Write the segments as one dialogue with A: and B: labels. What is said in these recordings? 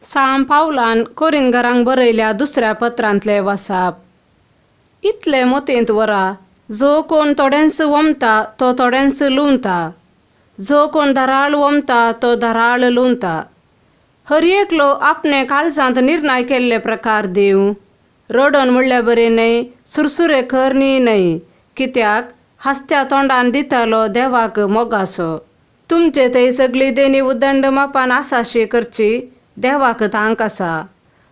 A: साम पावलान कोरिंगरांक बरयल्या दुसऱ्या पत्रांतले वसाप. इतले मोतेंत वरा, जो कोण थोड्यांस वमता तो थोड्यांस लुंवता, जो कोण धराळ वमता तो धराळ लुंवता. हर एकलो आपणे काळजांत निर्णय केल्ले प्रकार दिवं. रडोन म्हणल्यार बरें न्हय, सुरसुरे करनी न्हय, कित्याक हास्त्या तोंडान दितालो देवाक मोगासो. तुमचे थंय सगळी देणी उदंड मापान आसाशी करची देवाक थांक आसा.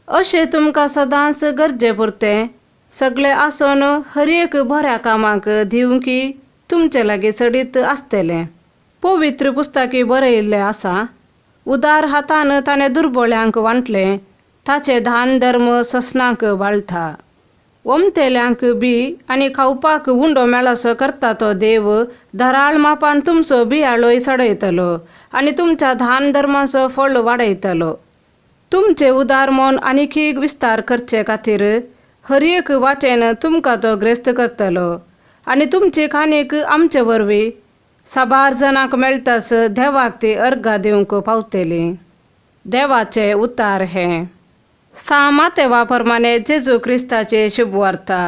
A: अशें तुमकां सदांच गरजे पुरतें सगळे आसोन हर एक बऱ्या कामाक दिवं की तुमचे लागीं चडीत आसतलें. पवित्र पुस्तकी बरयिल्लें आसा, उदार हातान ताणें दुर्बळ्यांक वांटलें, ताचे दान धर्म ससनांक बाळथा. वमतेल्यांक बी आनी खावपाक उंडो मेळसो करता तो देव धराळ मापान तुमचो बियाळोय सडयतलो आनी तुमच्या दान धर्माचो फळ वाडयतलो. तुमचे उदार मन आनीक विस्तार करचे खातीर हर एक वाटेन तुमकां तो ग्रेस्त करतलो आनी तुमची खाणीक आमचे वरवीं साबार जणांक मेळटास देवाक ती अर्घां दिवंक पावतली. देवाचे उतार हे. मातेवा प्रमाणे जेजू क्रिस्ताचे शुभवार्ता.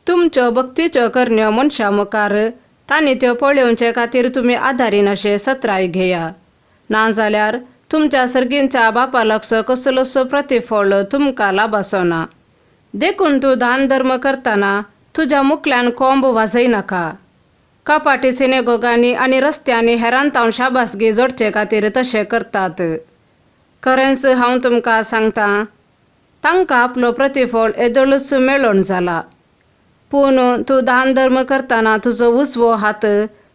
A: तुमच्यो भक्तीच्यो करण्यो मनशां मुखार तांणी त्यो पळोवचे खातीर तुमी आदारीन अशें सत्राय घेया. नाजाल्यार तुमच्या सर्गींच्या बापा लागसो कसलोच प्रतिफळ तुमकां लाभसो ना. देखून तूं दान धर्म करतना तुज्या मुखल्यान कोंब वाजयनाका. कपाटी सिनेगोगांनी आनी रस्त्यांनी हेरांतावन शाबासगी जोडचे खातीर तशें करतात. खरेंच हांव तुमकां सांगतां, तांकां आपलो प्रतिफळ येदोळूच मेळोन जाला. पूण तूं दान धर्म करतना तुजो उजवो हात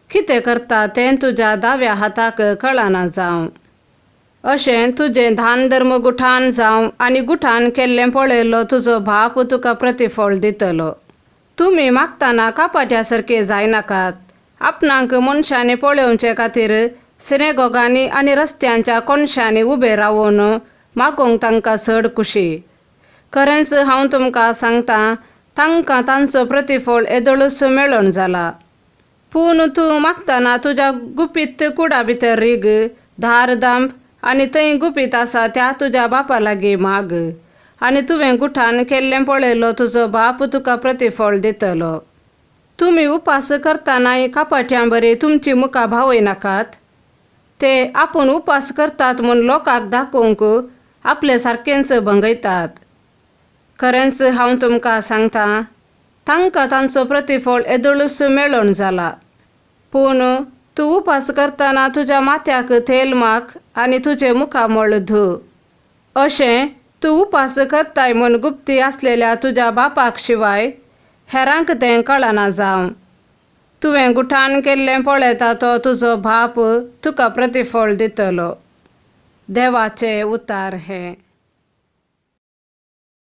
A: कितें करता तें तुज्या दाव्या हाताक कळना जावं. अशें तुजें दान धर्म गुठान जावं आनी गुठान केल्लें पळयलो तुजो बाप तुका प्रतिफळ दितलो. तुमी मागतना कापाट्या सारके जायनाकात. आपणाक मनशांनी पळोवचे खातीर सिनेगोगांनी आनी रस्त्यांच्या कोनशांनी उबे रावून मागोवंक तांकां चड खुशी. खरेंच हांव तुमकां सांगतां, तांकां तांचो प्रतिफळ येदोळूच मेळोन जाला. पूण तूं मागतना तुज्या गुपीत कुडा भितर रीग, धार दांब आनी थंय गुपीत आसा त्या तुज्या बापा लागीं माग, आनी तुवें गुठान केल्लें पळयलो तुजो बाप तुका प्रतिफळ दितलो. तुमी उपास करतनाय कापाट्यां बरी तुमची मुखां भावयनाकात. ते आपूण उपास करतात म्हूण लोकांक दाखोवंक आपले सारकेंच भंगयतात. खरेंच हांव तुमकां सांगतां, तांकां तांचो प्रतिफळ येदोळूच मेळोन जाला. पूण तूं उपास करतना तुज्या माथ्याक तेल माख आनी तुजे मुखामळ धू. अशें तूं उपास करताय म्हूण गुप्ती आसलेल्या तुज्या बापाक शिवाय हेरांक तें कळना जावं. तुवें गुठान केल्लें पळयता तो तुजो बाप तुका प्रतिफळ दितलो. देवाचे उतार हे.